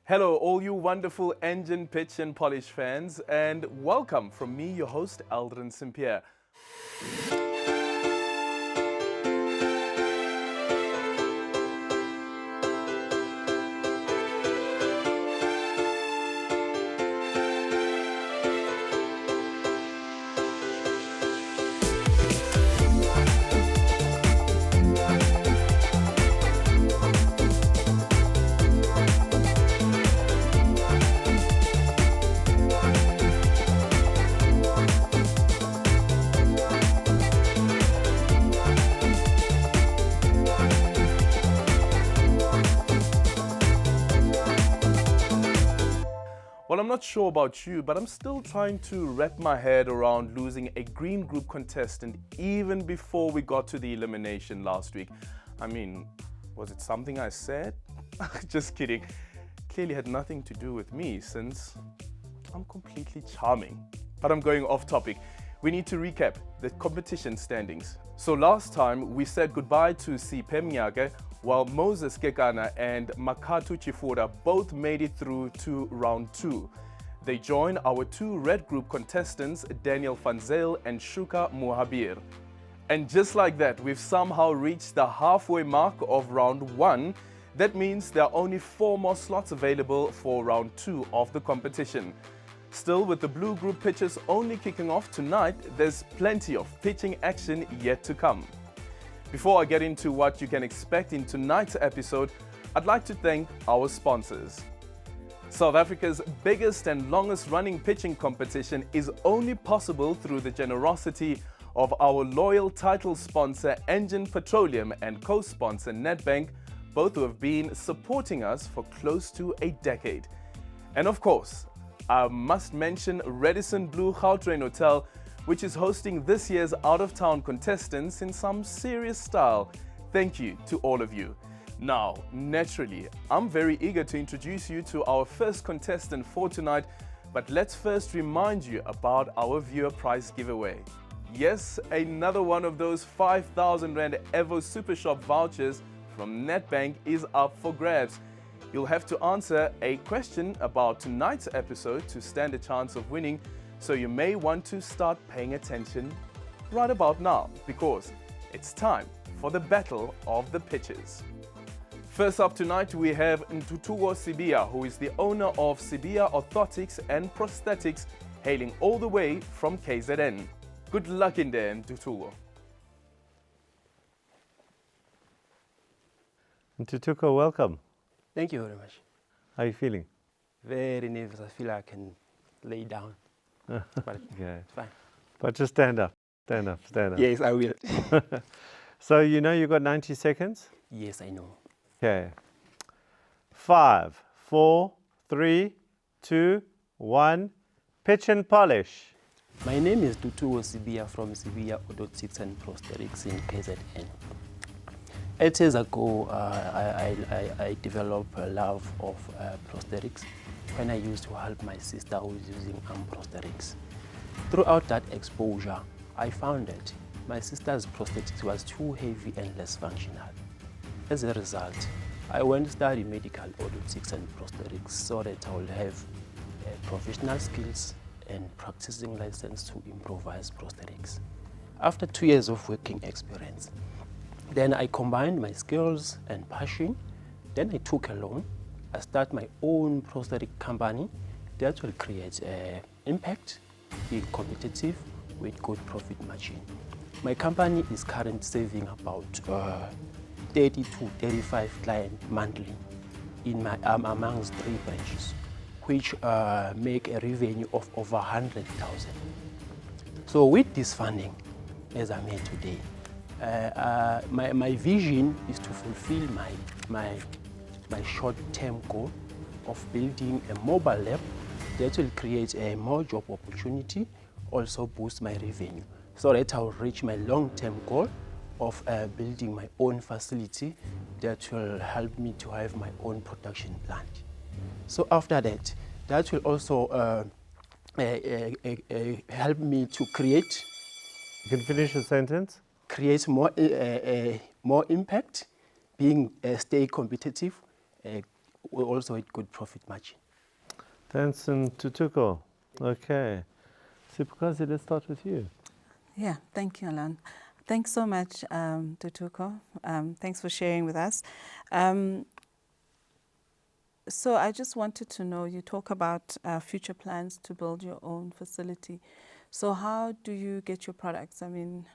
Hello, all you wonderful Engen pitch and polish fans, and welcome from me, your host, Aldrin St-Pierre. Well, I'm not sure about you, but I'm still trying to wrap my head around losing a green group contestant even before we got to the elimination last week. I mean, was it something I said? Just kidding. Clearly had nothing to do with me since I'm completely charming. But I'm going off topic. We need to recap the competition standings. So last time we said goodbye to Sibia Orthotics, while Moses Kekana and Makatu Chifura both made it through to round 2. They join our two red group contestants, Daniel van Zyl and Shuka Muhabir. And just like that, we've somehow reached the halfway mark of round 1. That means there are only 4 more slots available for round 2 of the competition. Still, with the blue group pitches only kicking off tonight, there's plenty of pitching action yet to come. Before I get into what you can expect in tonight's episode, I'd like to thank our sponsors. South Africa's biggest and longest running pitching competition is only possible through the generosity of our loyal title sponsor Engen Petroleum and co-sponsor Nedbank, both who have been supporting us for close to a decade. And of course, I must mention Radisson Blu Gautrain Hotel, which is hosting this year's out-of-town contestants in some serious style. Thank you to all of you. Now, naturally, I'm very eager to introduce you to our first contestant for tonight, but let's first remind you about our viewer prize giveaway. Yes, another one of those 5,000 Rand Evo Super Shop vouchers from Nedbank is up for grabs. You'll have to answer a question about tonight's episode to stand a chance of winning, so you may want to start paying attention right about now, because it's time for the battle of the pitches. First up tonight, we have Ntuthuko Sibiya, who is the owner of Sibia Orthotics and Prosthetics, hailing all the way from KZN. Good luck in there, Ntuthuko. Ntuthuko, welcome. Thank you very much. How are you feeling? Very nervous. I feel I can lay down. But Okay. it's fine. But just stand up. Stand up. Stand up. Yes, I will. So you know you've got 90 seconds? Yes, I know. Okay. 5, 4, 3, 2, 1. Pitch and polish. My name is Ntuthuko Sibiya from Sibia Orthotics and Prosthetics in KZN. 8 years ago, I developed a love of prosthetics when I used to help my sister who is using arm prosthetics. Throughout that exposure, I found that my sister's prosthetics was too heavy and less functional. As a result, I went to study medical orthotics and prosthetics so that I will have professional skills and practicing license to improvise prosthetics. After 2 years of working experience, then I combined my skills and passion. Then I took a loan. I started my own prosthetic company that will create impact, be competitive with good profit margin. My company is currently saving about 30 to 35 clients monthly in my amongst 3 branches, which make a revenue of over 100,000. So with this funding, as I made today, my vision is to fulfill my short-term goal of building a mobile lab that will create a more job opportunity, also boost my revenue, so that I will reach my long-term goal of building my own facility that will help me to have my own production plant. So after that, that will also help me to create. You can finish the sentence. Create more impact, stay competitive also with good profit margin. Thanks, Ntuthuko. Okay. Sipukazi, let's start with you. Yeah, thank you, Alan. Thanks so much, Ntuthuko. Thanks for sharing with us. So I just wanted to know, you talk about future plans to build your own facility. So how do you get your products? I mean,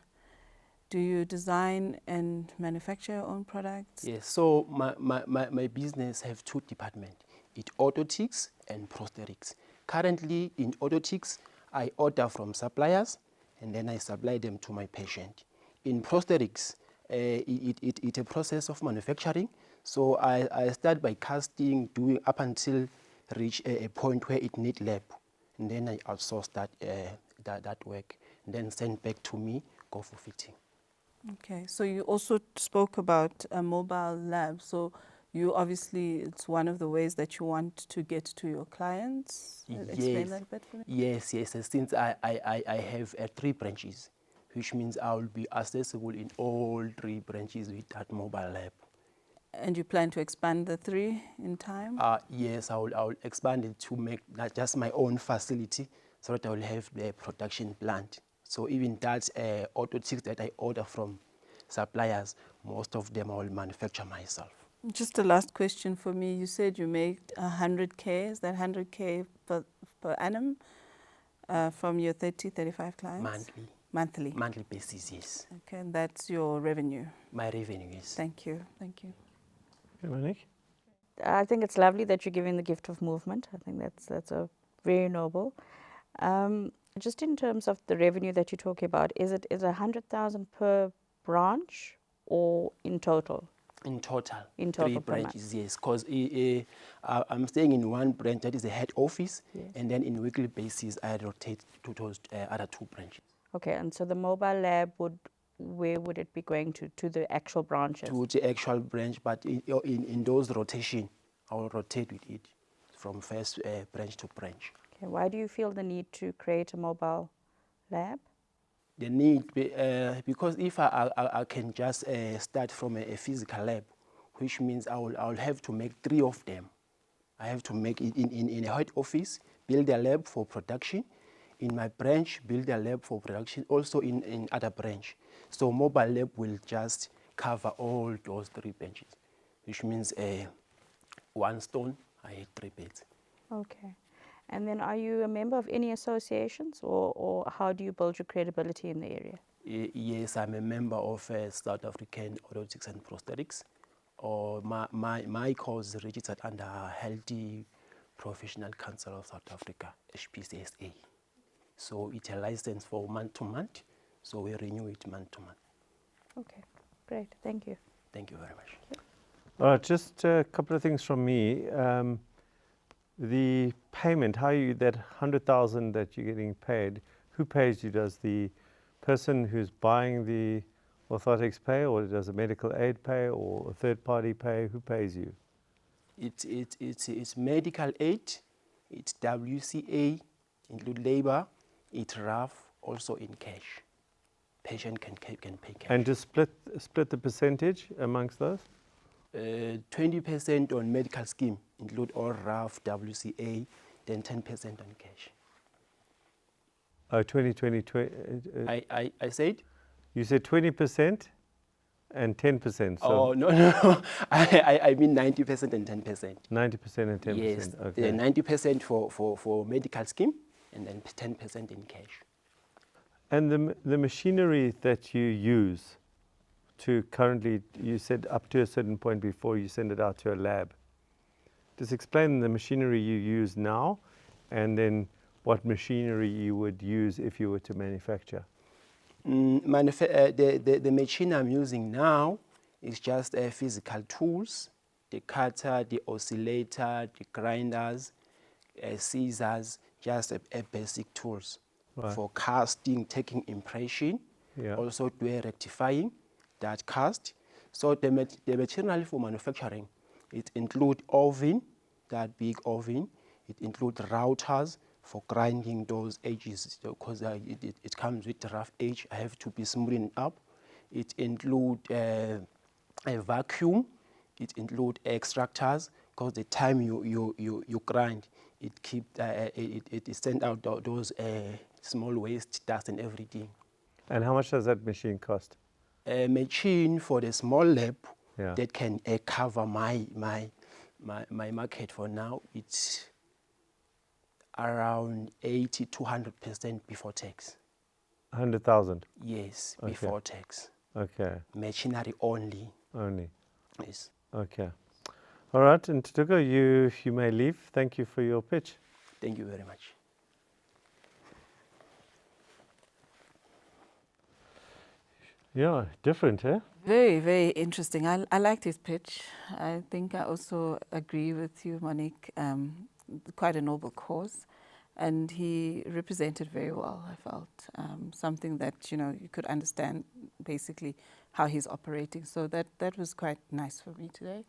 do you design and manufacture your own products? Yes, so my business have two departments, it's orthotics and prosthetics. Currently in orthotics, I order from suppliers and then I supply them to my patient. In prosthetics, it's a process of manufacturing. So I start by casting, doing up until reach a point where it need lab. And then I outsource that work and then send back to me, go for fitting. Okay, so you also spoke about a mobile lab. So you obviously, it's one of the ways that you want to get to your clients. Explain that a bit for me. Yes. Since I have 3 branches, which means I will be accessible in all 3 branches with that mobile lab. And you plan to expand the 3 in time? Yes, I will expand it to make not just my own facility, so that I will have the production plant. So even that orthotics that I order from suppliers, most of them I will manufacture myself. Just a last question for me. You said you make 100K. Is that 100K per annum from your 35 clients? Monthly. Monthly basis, yes. Okay, and that's your revenue. My revenue, yes. Thank you. Okay, Monique? I think it's lovely that you're giving the gift of movement. I think that's a very noble. Just in terms of the revenue that you're talking about, is it 100,000 per branch or in total? In total. In total 3 per month. branches, yes. Because I'm staying in one branch, that is the head office, Yes. and then in weekly basis, I rotate to those other 2 branches. Okay, and so the mobile lab where would it be going to? To the actual branches? To the actual branch, but in those rotation, I will rotate with it from first branch to branch. Okay, why do you feel the need to create a mobile lab? The need, because if I can just start from a physical lab, which means I will have to make 3 of them. I have to make it in a head office, build a lab for production. In my branch, build a lab for production, also in other branch. So mobile lab will just cover all those 3 branches, which means 1 stone, I hit 3 birds. Okay. And then are you a member of any associations or how do you build your credibility in the area? Yes, I'm a member of South African Orthotics and Prosthetics. Or my cause is registered under Healthy Professional Council of South Africa, HPCSA. So it's a license for month to month, so we renew it month to month. Okay, great. Thank you. Thank you very much. All right, just a couple of things from me. The payment, that 100,000 that you're getting paid, who pays you? Does the person who's buying the orthotics pay, or does a medical aid pay, or a third party pay? Who pays you? It's medical aid, it's WCA, include labor, it's RAF, also in cash. Patient can pay cash. And just split the percentage amongst those? 20% on medical scheme, include all RAF, WCA, then 10% on cash. 20. I said? You said 20% and 10%. So Oh, no. I mean 90% and 10%. 90% and 10%. Yes, Okay. 90% for medical scheme and then 10% in cash. And the machinery that you use to currently, you said up to a certain point before you send it out to a lab. Just explain the machinery you use now and then what machinery you would use if you were to manufacture. The machine I'm using now is just physical tools, the cutter, the oscillator, the grinders, scissors, just a basic tools. Right. For casting, taking impression, Yeah. also doing rectifying that cast. So the material for manufacturing, it includes oven, that big oven. It includes routers for grinding those edges because it comes with rough edge. I have to be smoothing up. It includes a vacuum. It includes extractors because the time you grind, it sends out those small waste, dust and everything. And how much does that machine cost? A machine for the small lab Yeah. that can cover my market for now, it's around 80 to 100% before tax. 100,000 Yes, Okay. before tax. Okay, Machinery only. only. Yes. Okay. All right, and Ntuthuko, you may leave. Thank you for your pitch. Thank you very much. Yeah, different, eh? Very, very interesting. I liked his pitch. I think I also agree with you, Monique. Quite a noble cause. And he represented very well, I felt. Something that, you could understand basically how he's operating. So that was quite nice for me today.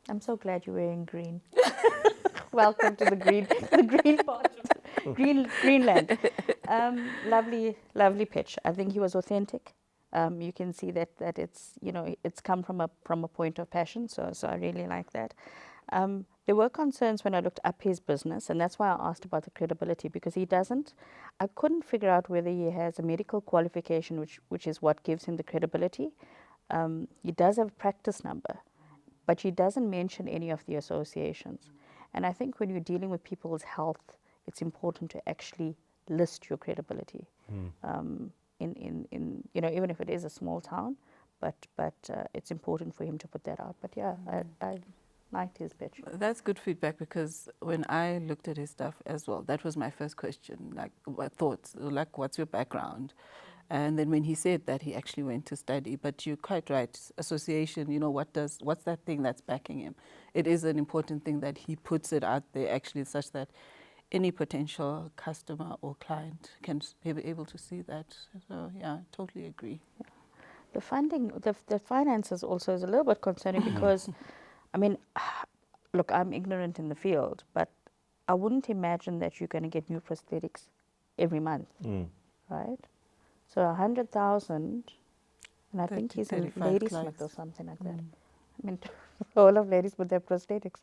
I'm so glad you're wearing green. Welcome to the green part of Greenland. Lovely pitch. I think he was authentic. You can see that it's it's come from a point of passion. So I really like that. There were concerns when I looked up his business, and that's why I asked about the credibility, because he doesn't. I couldn't figure out whether he has a medical qualification, which is what gives him the credibility. He does have a practice number, but he doesn't mention any of the associations. And I think when you're dealing with people's health, it's important to actually list your credibility. In even if it is a small town, but it's important for him to put that out. But yeah, I liked his pitch. That's good feedback, because when I looked at his stuff as well, that was my first question, like what thoughts, like what's your background? And then when he said that he actually went to study, but you're quite right, association, what's that thing that's backing him? It is an important thing that he puts it out there actually such that any potential customer or client can be able to see that. So yeah, I totally agree. The funding, the finances also is a little bit concerning because, I mean, look, I'm ignorant in the field, but I wouldn't imagine that you're going to get new prosthetics every month, right? So 100,000, and I think he's a 35 ladysmith clients. or something like that. I mean, all of ladies with their prosthetics.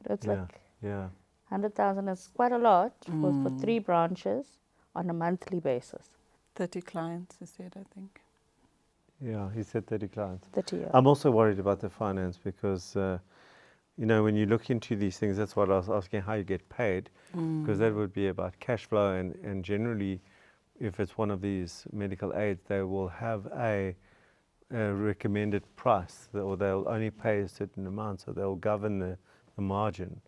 It's like Yeah. 100,000 is quite a lot for 3 branches on a monthly basis. 30 clients, he said, I think. Yeah, he said 30 clients. 30 years. I'm also worried about the finance because, when you look into these things, that's what I was asking, how you get paid, because that would be about cash flow. And generally, if it's one of these medical aids, they will have a recommended price, or they'll only pay a certain amount, so they'll govern the margin.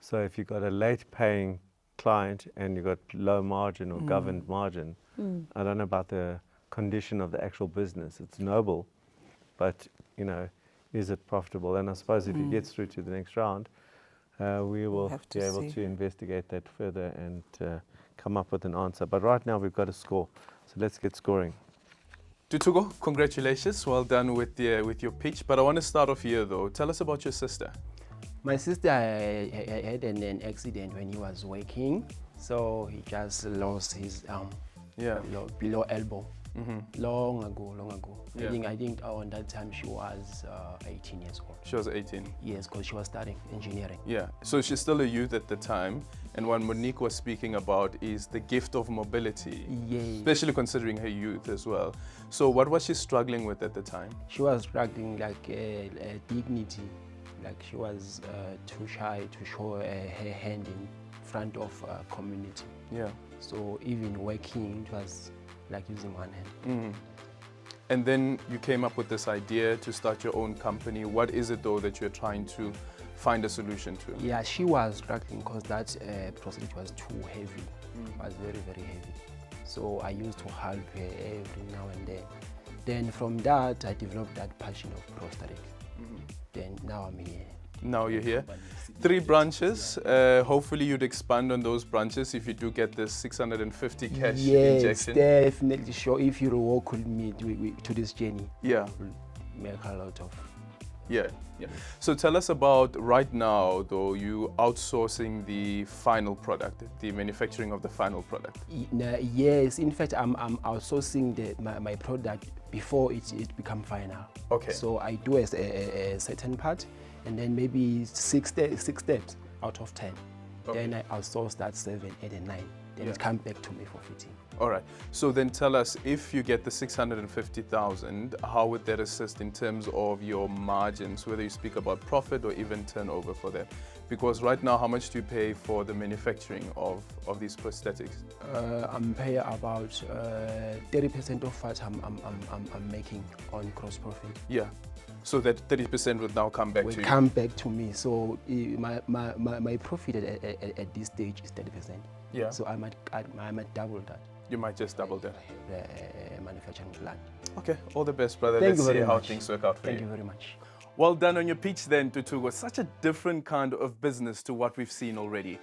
So if you've got a late paying client and you've got low margin or governed margin, I don't know about the condition of the actual business. It's noble, but is it profitable? And I suppose if it gets through to the next round, we will be able to investigate that further and come up with an answer. But right now we've got a score, so let's get scoring. Ntuthuko, congratulations. Well done with your pitch. But I want to start off here though. Tell us about your sister. My sister had an accident when he was working, so he just lost his arm, below elbow. Long ago. Yeah. I think on that time she was 18 years old. She was 18. Yes, because she was studying engineering. Yeah, so she's still a youth at the time. And what Monique was speaking about is the gift of mobility, especially considering her youth as well. So what was she struggling with at the time? She was struggling like dignity, like she was too shy to show her hand in front of community. Yeah. So even working, it was like using one hand. And then you came up with this idea to start your own company. What is it though that you're trying to find a solution to? Yeah, she was struggling because that prosthetic was too heavy. It was very, very heavy. So I used to help her every now and then. Then from that, I developed that passion of prosthetics. Then now I'm here. Now you're here. 3 branches. Hopefully you'd expand on those branches if you do get this 650 cash injection. Yes, definitely sure. If you walk with me to this journey, Yeah. we'll make a lot of. Yeah. So tell us about right now, though, you outsourcing the final product, the manufacturing of the final product. Yes, in fact, I'm outsourcing my product before it become final. Okay. So I do a certain part, and then maybe six steps out of 10. Okay. Then I outsource that 7, 8, and 9. Then Yeah. it comes back to me for fitting. All right. So then tell us, if you get the 650,000, how would that assist in terms of your margins, whether you speak about profit or even turnover for that? Because right now, how much do you pay for the manufacturing of these prosthetics? I'm paying about 30% of what I'm making on gross profit. Yeah. So that 30% would now come back Will to you. come back to me. So my profit at this stage is 30%. Yeah. So I might double that. You might just double that. Manufacturing plant. Okay. All the best, brother. Thank Let's you see very how much. things work out for Thank you. you very much. Well done on your pitch then, Ntuthuko. Such a different kind of business to what we've seen already.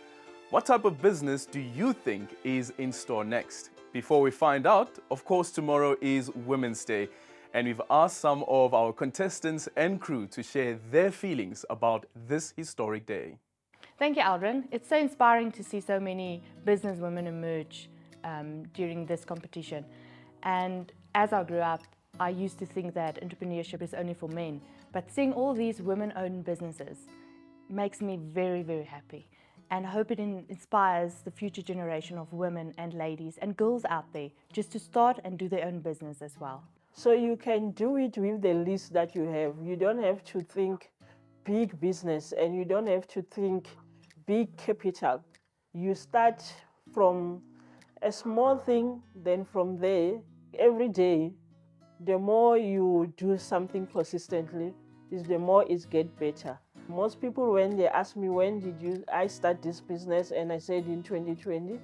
What type of business do you think is in store next? Before we find out, of course, tomorrow is Women's Day, and we've asked some of our contestants and crew to share their feelings about this historic day. Thank you, Aldrin. It's so inspiring to see so many businesswomen emerge during this competition. And as I grew up, I used to think that entrepreneurship is only for men. But seeing all these women-owned businesses makes me very, very happy. And I hope it inspires the future generation of women and ladies and girls out there just to start and do their own business as well. So you can do it with the list that you have. You don't have to think big business and you don't have to think big capital. You start from a small thing, then from there, every day, the more you do something consistently, is the more it gets better. Most people, when they ask me, when did I start this business, and I said in 2020,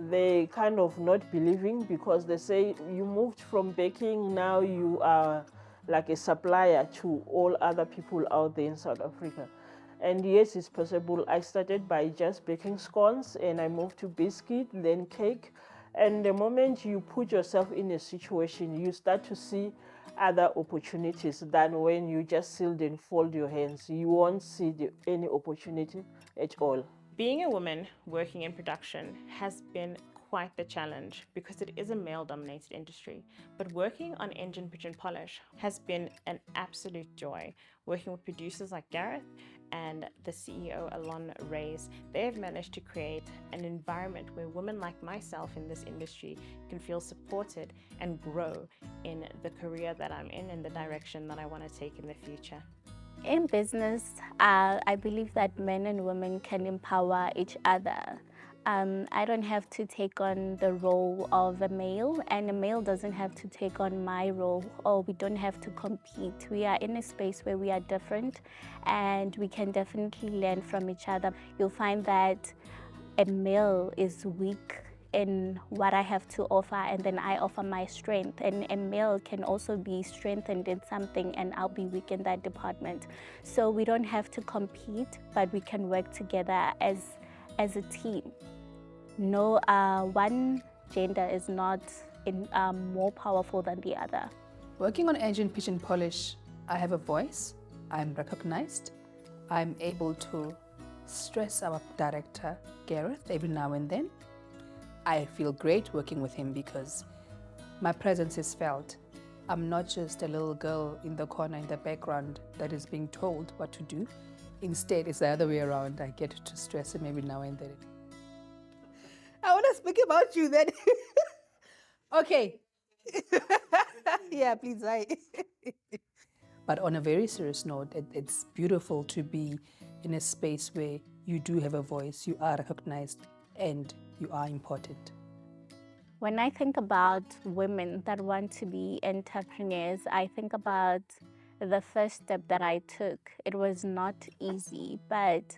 they kind of not believing, because they say you moved from baking, now you are like a supplier to all other people out there in South Africa. And yes, it's possible. I started by just baking scones, and I moved to biscuit, then cake. And the moment you put yourself in a situation, you start to see other opportunities than when you just sit and fold your hands. You won't see any opportunity at all. Being a woman working in production has been quite the challenge because it is a male-dominated industry. But working on Engen Pigeon Polish has been an absolute joy. Working with producers like Gareth and the CEO Alon Reyes, they have managed to create an environment where women like myself in this industry can feel supported and grow in the career that I'm in and the direction that I want to take in the future. In business, I believe that men and women can empower each other. I don't have to take on the role of a male, and a male doesn't have to take on my role, or we don't have to compete. We are in a space where we are different, and we can definitely learn from each other. You'll find that a male is weak in what I have to offer, and then I offer my strength, and a male can also be strengthened in something and I'll be weak in that department. So we don't have to compete, but we can work together as a team. No one gender is not more powerful than the other. Working on Engen Pigeon Polish, I have a voice, I'm recognized, I'm able to stress our director, Gareth, every now and then. I feel great working with him because my presence is felt. I'm not just a little girl in the corner in the background that is being told what to do. Instead, it's the other way around. I get to stress him every now and then. I want to speak about you then. Okay. Yeah, please. But on a very serious note, it's beautiful to be in a space where you do have a voice, you are recognized, and you are important. When I think about women that want to be entrepreneurs, I think about the first step that I took. It was not easy, but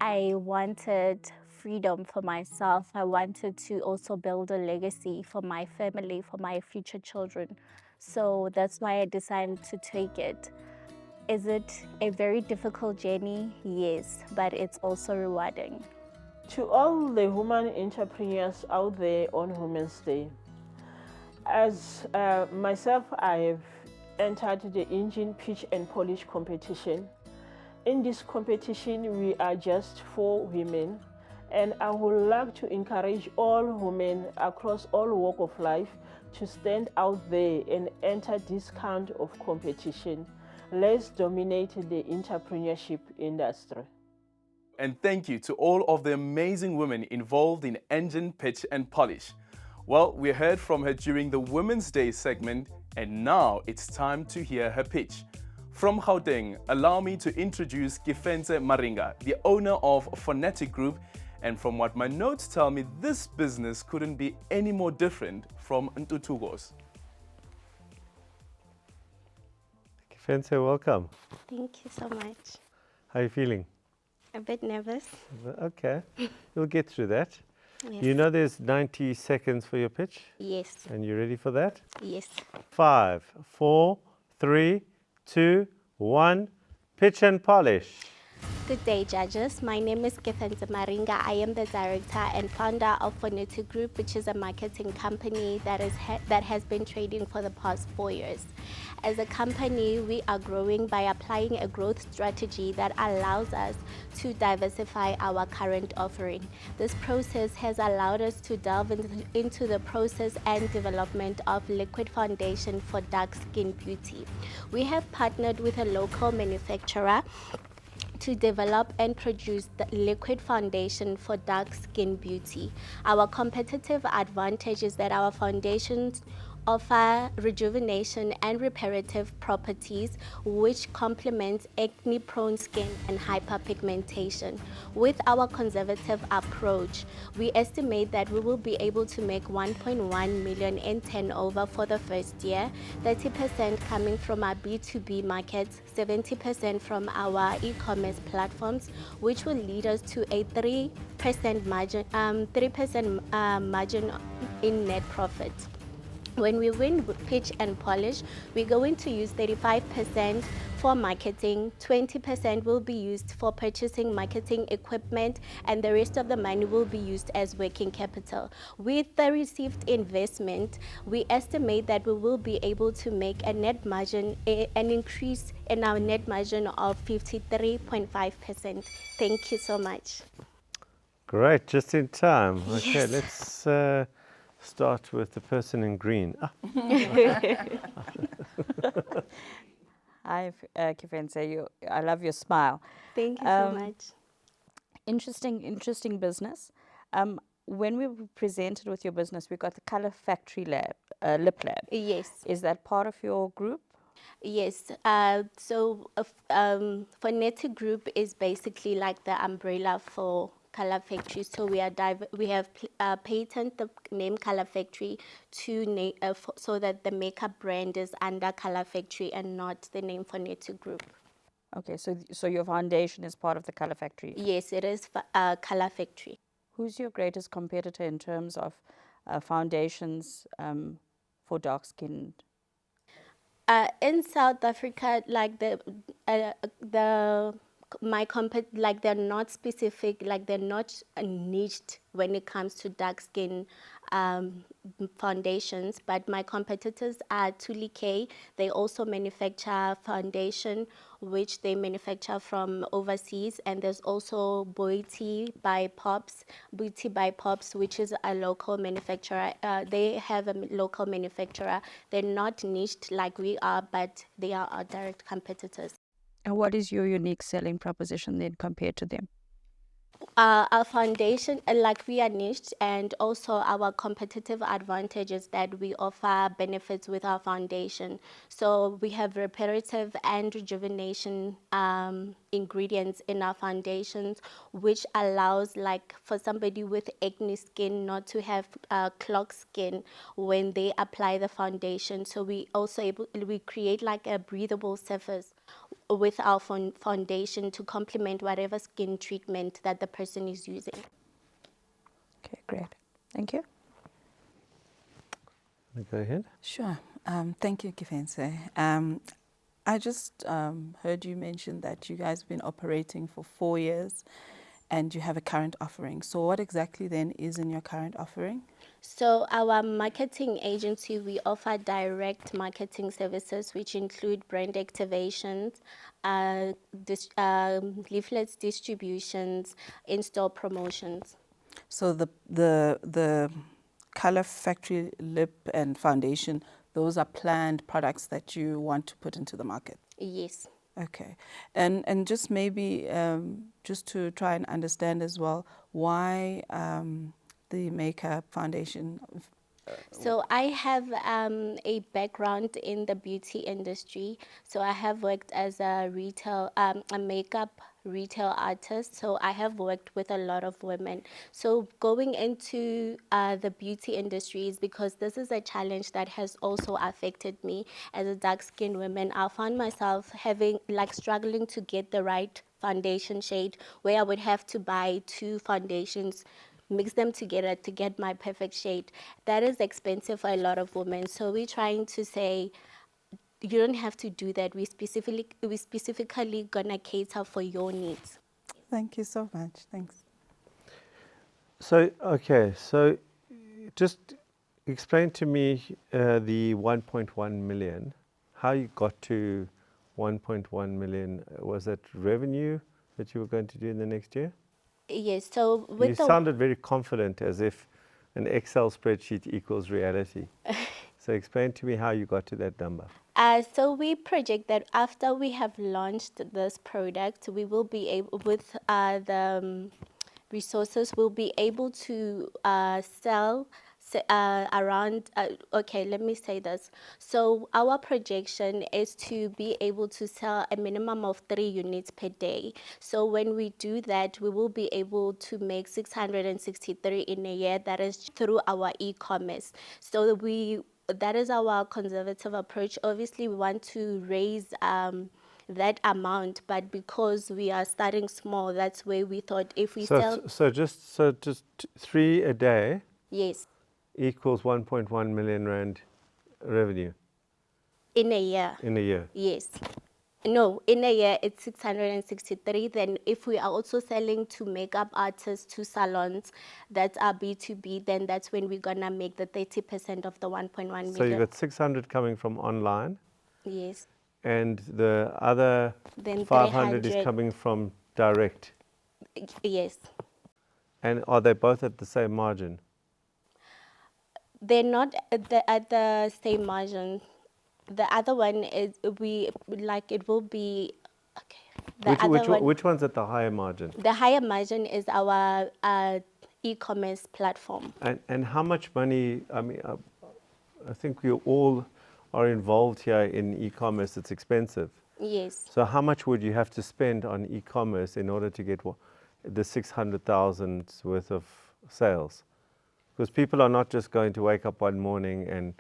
I wanted freedom for myself. I wanted to also build a legacy for my family, for my future children. So that's why I decided to take it. Is it a very difficult journey? Yes, but it's also rewarding. To all the women entrepreneurs out there on Women's Day, as myself, I have entered the Engen Pitch and Polish competition. In this competition, we are just 4 women, and I would like to encourage all women across all walks of life to stand out there and enter this kind of competition. let's dominate the entrepreneurship industry. And thank you to all of the amazing women involved in Engen Pitch and Polish. Well, we heard from her during the Women's Day segment, and now it's time to hear her pitch. From Gauteng, allow me to introduce Kefentse Maringa, the owner of Phonetic Group, and from what my notes tell me, this business couldn't be any more different from Ntuthuko's. Kefentse, welcome. Thank you so much. How are you feeling? A bit nervous. Okay, you'll get through that. Yes. You know there's 90 seconds for your pitch, Yes. and you ready for that? Yes. 5, 4, 3, 2, 1, pitch and polish. Good day, judges. My name is Kefentse Maringa. I am the director and founder of Phonetic Group, which is a marketing company that has been trading for the past 4 years. As a company, we are growing by applying a growth strategy that allows us to diversify our current offering. This process has allowed us to delve into the process and development of liquid foundation for dark skin beauty. We have partnered with a local manufacturer to develop and produce the liquid foundation for dark skin beauty. Our competitive advantage is that our foundations offer rejuvenation and reparative properties which complements acne-prone skin and hyperpigmentation. With our conservative approach, we estimate that we will be able to make 1.1 million in turnover for the first year, 30% coming from our B2B markets, 70% from our e-commerce platforms, which will lead us to a 3% margin in net profit. When we win pitch and polish, we're going to use 35% for marketing, 20% will be used for purchasing marketing equipment, and the rest of the money will be used as working capital. With the received investment, we estimate that we will be able to make a net margin, an increase in our net margin of 53.5%. Thank you so much. Great, just in time. Okay, Yes. let's start with the person in green. Hi, Kefentse. I love your smile. Thank you so much. Interesting business. When we were presented with your business, we got the Color Factory lab, lip lab. Yes. Is that part of your group? Yes, Phonetic Group is basically like the umbrella for Color Factory. So we have patented the name Color Factory to so that the makeup brand is under Color Factory and not the name Phonetic Group. Okay, so your foundation is part of the Color Factory. Yes, it is Color Factory. Who's your greatest competitor in terms of foundations for dark-skinned? In South Africa, like they're not specific, like they're not niched when it comes to dark skin foundations, but my competitors are Tuli K. They also manufacture foundation, which they manufacture from overseas, and there's also Beauty by Pops, which is a local manufacturer. They have a local manufacturer. They're not niched like we are, but they are our direct competitors. And what is your unique selling proposition then compared to them? Our foundation, like we are niched, and also our competitive advantage is that we offer benefits with our foundation. So we have reparative and rejuvenation ingredients in our foundations, which allows, like, for somebody with acne skin not to have clogged skin when they apply the foundation. So we also we create like a breathable surface with our foundation to complement whatever skin treatment that the person is using. Okay, great. Thank you. Go ahead. Sure. Thank you, Kefentse. I just heard you mention that you guys have been operating for 4 years and you have a current offering. So what exactly then is in your current offering? So our marketing agency, we offer direct marketing services, which include brand activations, leaflets distributions, in-store promotions. So the Color Factory lip and foundation, those are planned products that you want to put into the market? Yes. Okay, and just maybe just to try and understand as well why the makeup foundation. So I have a background in the beauty industry. So I have worked as a makeup retail artist. So I have worked with a lot of women. So going into the beauty industry is because this is a challenge that has also affected me as a dark-skinned woman. I found myself struggling to get the right foundation shade, where I would have to buy 2 foundations, mix them together to get my perfect shade. That is expensive for a lot of women. So we're trying to say, you don't have to do that. We specifically gonna cater for your needs. Thank you so much. Thanks. So, okay, so just explain to me the 1.1 million, how you got to 1.1 million. Was that revenue that you were going to do in the next year? Yes, so You with the sounded very confident, as if an Excel spreadsheet equals reality. So explain to me how you got to that number. So we project that after we have launched this product, we will be able, with the resources, we'll be able to sell around, okay, let me say this. So our projection is to be able to sell a minimum of 3 units per day. So when we do that, we will be able to make 663 in a year. That is through our e-commerce. So that is our conservative approach. Obviously, we want to raise that amount, but because we are starting small, that's where we thought if we sell. So just 3 a day Yes, equals 1.1 million rand revenue in a year. in a year. Yes. No, in a year it's 663. Then if we are also selling to makeup artists, to salons that are B2B, then that's when we're gonna make the 30% of the 1.1 million. So you got 600 coming from online, Yes. and the other Then 500 is 300. coming from direct. Yes. And are they both at the same margin? They're not at the same margin. The other one is it will be, okay. Which one's at the higher margin? The higher margin is our e-commerce platform. And how much money, I think we all are involved here in e-commerce. It's expensive. Yes. So how much would you have to spend on e-commerce in order to get the 600,000 worth of sales? Because people are not just going to wake up one morning and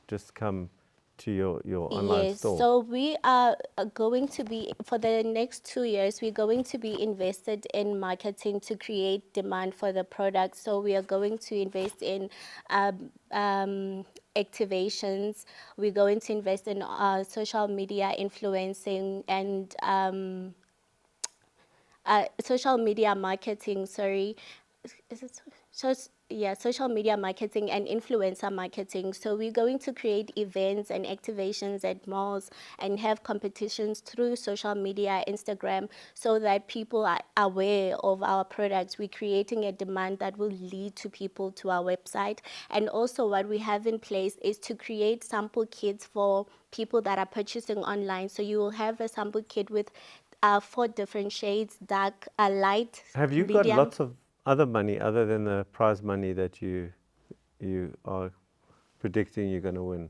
just come to your online Yes, store. so we are going to be, for the next 2 years, we're going to be invested in marketing to create demand for the product. So we are going to invest in activations. We're going to invest in social media influencing and social media marketing, sorry. Is it social media marketing and influencer marketing. So we're going to create events and activations at malls and have competitions through social media, Instagram, so that people are aware of our products. We're creating a demand that will lead to people to our website. And also what we have in place is to create sample kits for people that are purchasing online. So you will have a sample kit with 4 different shades, dark, light, Have you medium. got lots of other money other than the prize money that you are predicting you're going to win?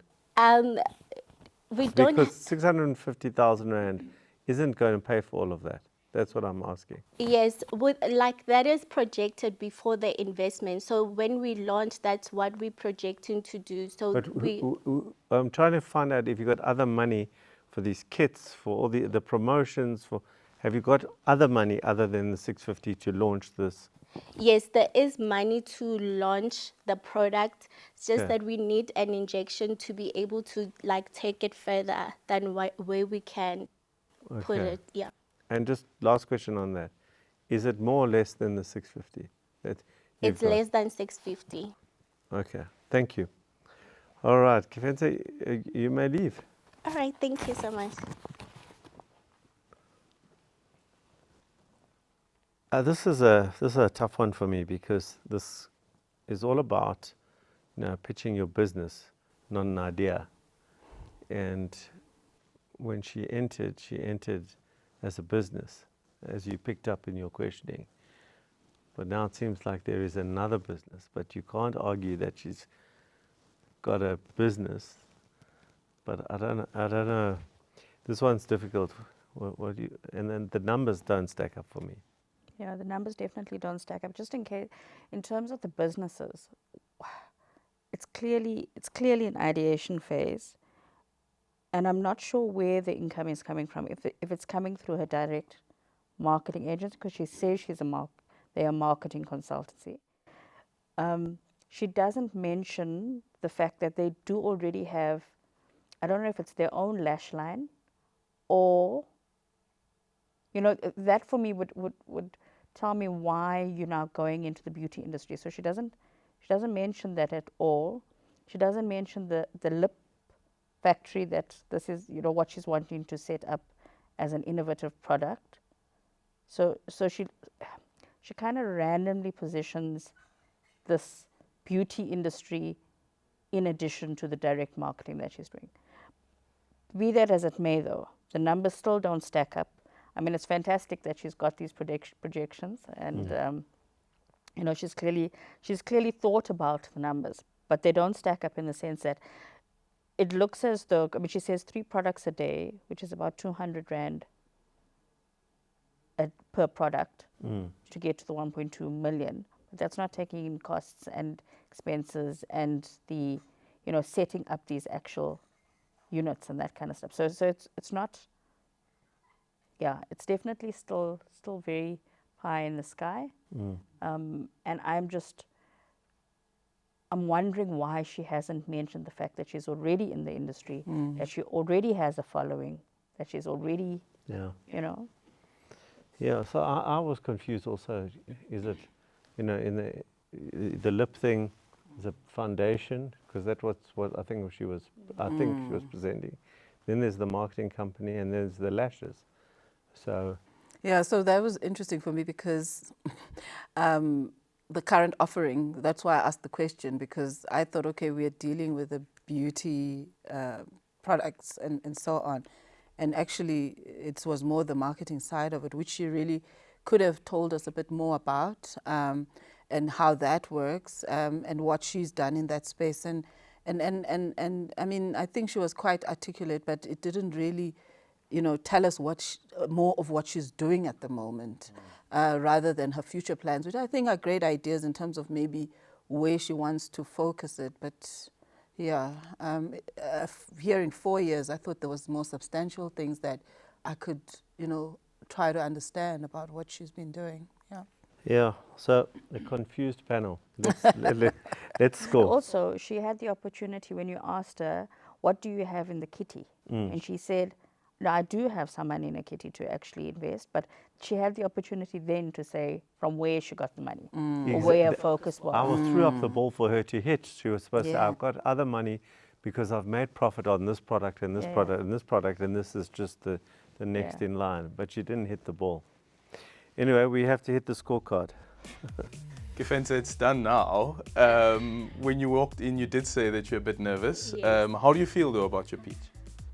We don't. Because 650,000 rand isn't going to pay for all of that. That's what I'm asking. Yes, that is projected before the investment. So when we launch, that's what we're projecting to do. So But I'm trying to find out if you got other money for these kits, for all the promotions. Have you got other money other than the 650 to launch this? Yes, there is money to launch the product. It's just Okay. that we need an injection to be able to take it further than where we can put Okay. it. Yeah. And just last question on that. Is it more or less than the 650 that you've It's got? less than 650. Okay, thank you. All right, Kefentse, you may leave. All right, thank you so much. This is a tough one for me, because this is all about pitching your business, not an idea. And when she entered as a business, as you picked up in your questioning. But now it seems like there is another business, but you can't argue that she's got a business. But I don't know. This one's difficult. What do you, and then the numbers don't stack up for me. Yeah, the numbers definitely don't stack up. Just in case, in terms of the businesses, it's clearly an ideation phase, and I'm not sure where the income is coming from. If it's coming through her direct marketing agents, because she says they are a marketing consultancy. She doesn't mention the fact that they do already have, I don't know if it's their own lash line, or, you know, that for me would tell me why you're now going into the beauty industry. So she doesn't mention that at all. She doesn't mention the lip factory, that this is, you know, what she's wanting to set up as an innovative product. So she kind of randomly positions this beauty industry in addition to the direct marketing that she's doing. Be that as it may, though, the numbers still don't stack up. I mean, it's fantastic that she's got these projections, and you know, she's clearly thought about the numbers, but they don't stack up in the sense that it looks as though, I mean, she says 3 products a day, which is about 200 Rand per product to get to the 1.2 million. But that's not taking in costs and expenses and the, you know, setting up these actual units and that kind of stuff. So it's not, yeah, it's definitely still very high in the sky. And I'm wondering why she hasn't mentioned the fact that she's already in the industry, that she already has a following, that she's already, you know. Yeah, so I was confused also. Is it, you know, in the lip thing, is a foundation, because that was what I think she was presenting. Then there's the marketing company, and there's the lashes. So yeah, so that was interesting for me because the current offering, that's why I asked the question, because I thought, okay, we are dealing with the beauty products and so on. And actually, it was more the marketing side of it, which she really could have told us a bit more about, and how that works, and what she's done in that space. And I mean, I think she was quite articulate, but it didn't really, you know, tell us more of what she's doing at the moment, rather than her future plans, which I think are great ideas in terms of maybe where she wants to focus it. But yeah, here in 4 years, I thought there was more substantial things that I could, you know, try to understand about what she's been doing. Yeah. yeah, so the confused panel. Let's score. Also, she had the opportunity when you asked her, what do you have in the kitty? And she said, no, I do have some money in a kitty to actually invest, but she had the opportunity then to say from where she got the money, or where her focus was. I threw up the ball for her to hit. She was supposed to say, Yeah. I've got other money because I've made profit on this product and this product and this product, and this is just the next in line. But she didn't hit the ball. Anyway, we have to hit the scorecard. Kefentse, it's done now. When you walked in, you did say that you're a bit nervous. Yes. How do you feel, though, about your pitch?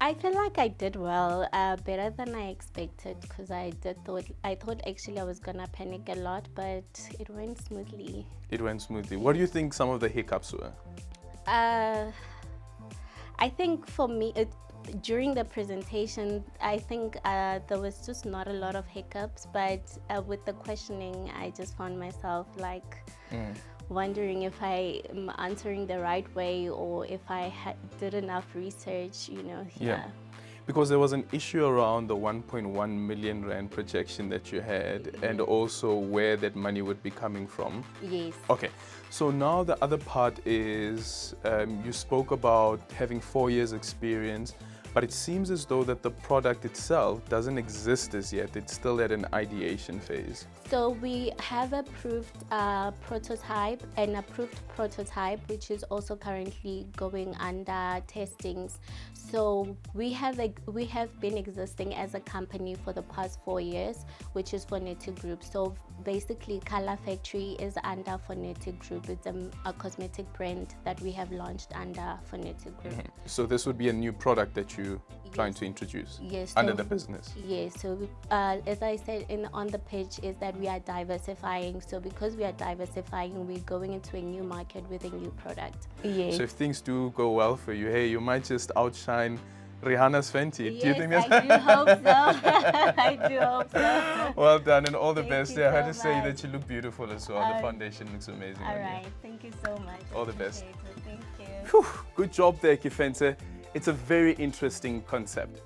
I feel like I did well, better than I expected, because I thought actually I was gonna panic a lot, but it went smoothly. It went smoothly. What do you think some of the hiccups were? I think for me, during the presentation, I think there was just not a lot of hiccups, but with the questioning, I just found myself like wondering if I am answering the right way, or if I did enough research, you know. Yeah. Because there was an issue around the 1.1 million Rand projection that you had, and also where that money would be coming from. Yes. Okay, so now the other part is you spoke about having 4 years experience, but it seems as though that the product itself doesn't exist as yet. It's still at an ideation phase. So we have an approved prototype, which is also currently going under testings. So we have been existing as a company for the past 4 years, which is Phonetic Group. So basically, Color Factory is under Phonetic Group. It's a cosmetic brand that we have launched under Phonetic Group. So this would be a new product that you're trying to introduce Yes. under So, the business? yes. So as I said on the pitch is that we are diversifying. So because we are diversifying, we're going into a new market with a new product. Yes. So if things do go well for you, hey, you might just outshine Rihanna's Fenty. Yes, Do you think that's... I do hope so. I do hope so. Well done and all the Thank best. you Yeah, I had so to say much. that you look beautiful as well. The foundation looks amazing. All on you. right. Thank you so much. All the best. Appreciate it. Thank you. Whew, good job there, Kefentse. It's a very interesting concept.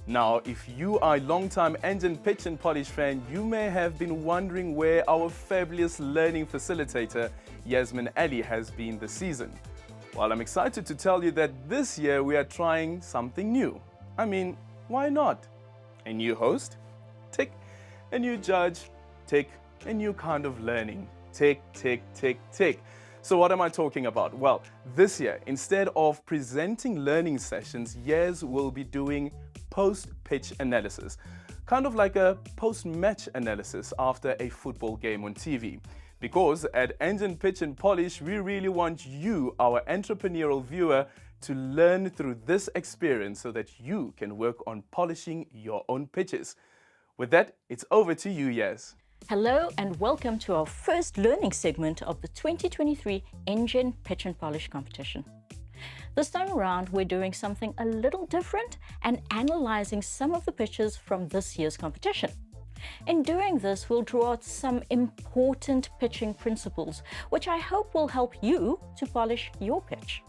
Now, if you are a long-time Engen Pitch and Polish fan, you may have been wondering where our fabulous learning facilitator, Yasmin Ali, has been this season. Well, I'm excited to tell you that this year we are trying something new. I mean, why not? A new host? Tick. A new judge? Tick. A new kind of learning? Tick, tick, tick, tick. So what am I talking about? Well, this year, instead of presenting learning sessions, Yaz will be doing post-pitch analysis, kind of like a post-match analysis after a football game on TV. Because at Engen Pitch and Polish, we really want you, our entrepreneurial viewer, to learn through this experience so that you can work on polishing your own pitches. With that, it's over to you, Yaz. Hello and welcome to our first learning segment of the 2023 Engen Pitch and Polish competition. This time around, we're doing something a little different and analyzing some of the pitches from this year's competition. In doing this, we'll draw out some important pitching principles, which I hope will help you to polish your pitch.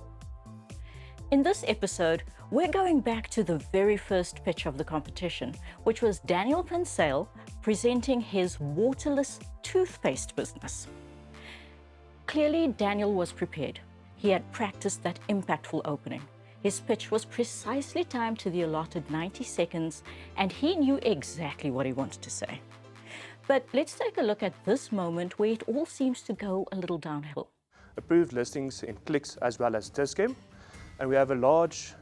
In this episode, we're going back to the very first pitch of the competition, which was Daniel Pansale presenting his waterless toothpaste business. Clearly, Daniel was prepared. He had practiced that impactful opening. His pitch was precisely timed to the allotted 90 seconds, and he knew exactly what he wanted to say. But let's take a look at this moment where it all seems to go a little downhill. Approved listings in Clicks as well as Discam. And we have a large,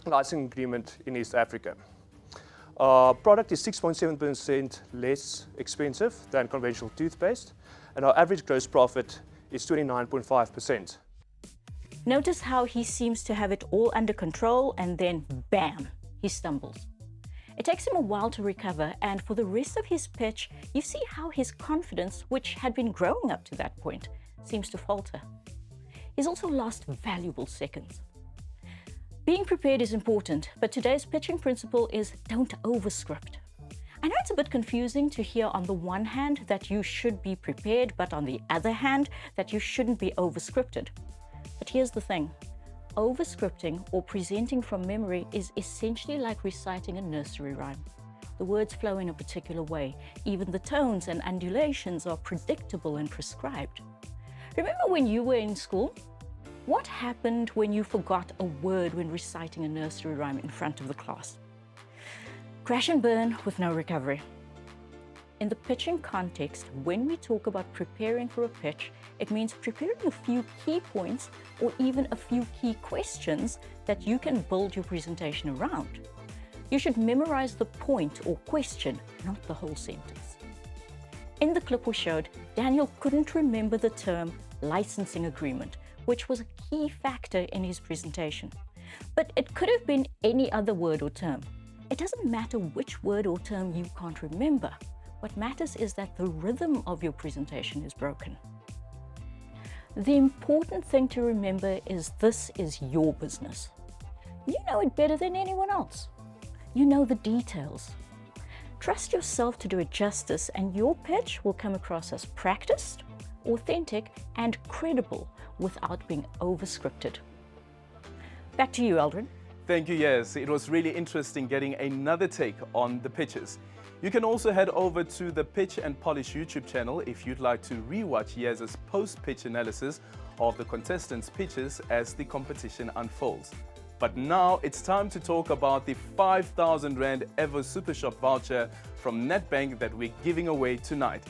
licensing agreement in East Africa. Our product is 6.7% less expensive than conventional toothpaste, and our average gross profit is 29.5%. Notice how he seems to have it all under control and then bam, he stumbles. It takes him a while to recover, and for the rest of his pitch, you see how his confidence, which had been growing up to that point, seems to falter. He's also lost valuable seconds. Being prepared is important, but today's pitching principle is don't overscript. I know it's a bit confusing to hear on the one hand that you should be prepared, but on the other hand that you shouldn't be overscripted. But here's the thing. Overscripting or presenting from memory is essentially like reciting a nursery rhyme. The words flow in a particular way. Even the tones and undulations are predictable and prescribed. Remember when you were in school? What happened when you forgot a word when reciting a nursery rhyme in front of the class? Crash and burn with no recovery. In the pitching context, when we talk about preparing for a pitch, it means preparing a few key points or even a few key questions that you can build your presentation around. You should memorize the point or question, not the whole sentence. In the clip we showed, Daniel couldn't remember the term licensing agreement, which was a key factor in his presentation. But it could have been any other word or term. It doesn't matter which word or term you can't remember. What matters is that the rhythm of your presentation is broken. The important thing to remember is this is your business. You know it better than anyone else. You know the details. Trust yourself to do it justice, and your pitch will come across as practiced, authentic, and credible without being overscripted. Back to you, Eldrin. Thank you, Yes. It was really interesting getting another take on the pitches. You can also head over to the Pitch and Polish YouTube channel if you'd like to rewatch Yez's post-pitch analysis of the contestants' pitches as the competition unfolds. But now it's time to talk about the 5,000 Rand Ever Super Shop voucher from Nedbank that we're giving away tonight.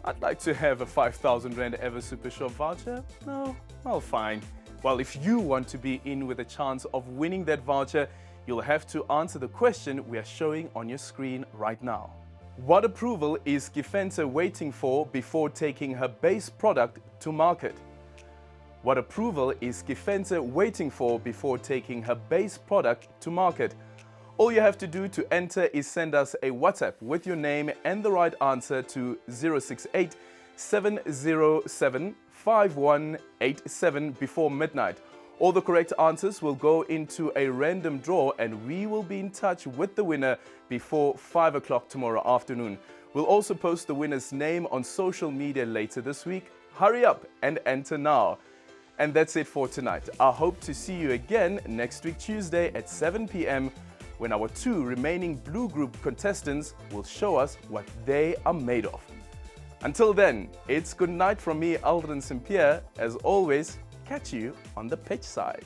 I'd like to have a 5,000 Rand Ever Super Shop voucher. No? Well, fine. Well, if you want to be in with a chance of winning that voucher, you'll have to answer the question we are showing on your screen right now. What approval is Kefentse waiting for before taking her base product to market? What approval is Kefentse waiting for before taking her base product to market? All you have to do to enter is send us a WhatsApp with your name and the right answer to 068 707 5187 before midnight. All the correct answers will go into a random draw and we will be in touch with the winner before 5 o'clock tomorrow afternoon. We'll also post the winner's name on social media later this week. Hurry up and enter now. And that's it for tonight. I hope to see you again next week Tuesday at 7 p.m. when our 2 remaining Blue Group contestants will show us what they are made of. Until then, it's good night from me, Aldrin St. Pierre. As always, catch you on the pitch side.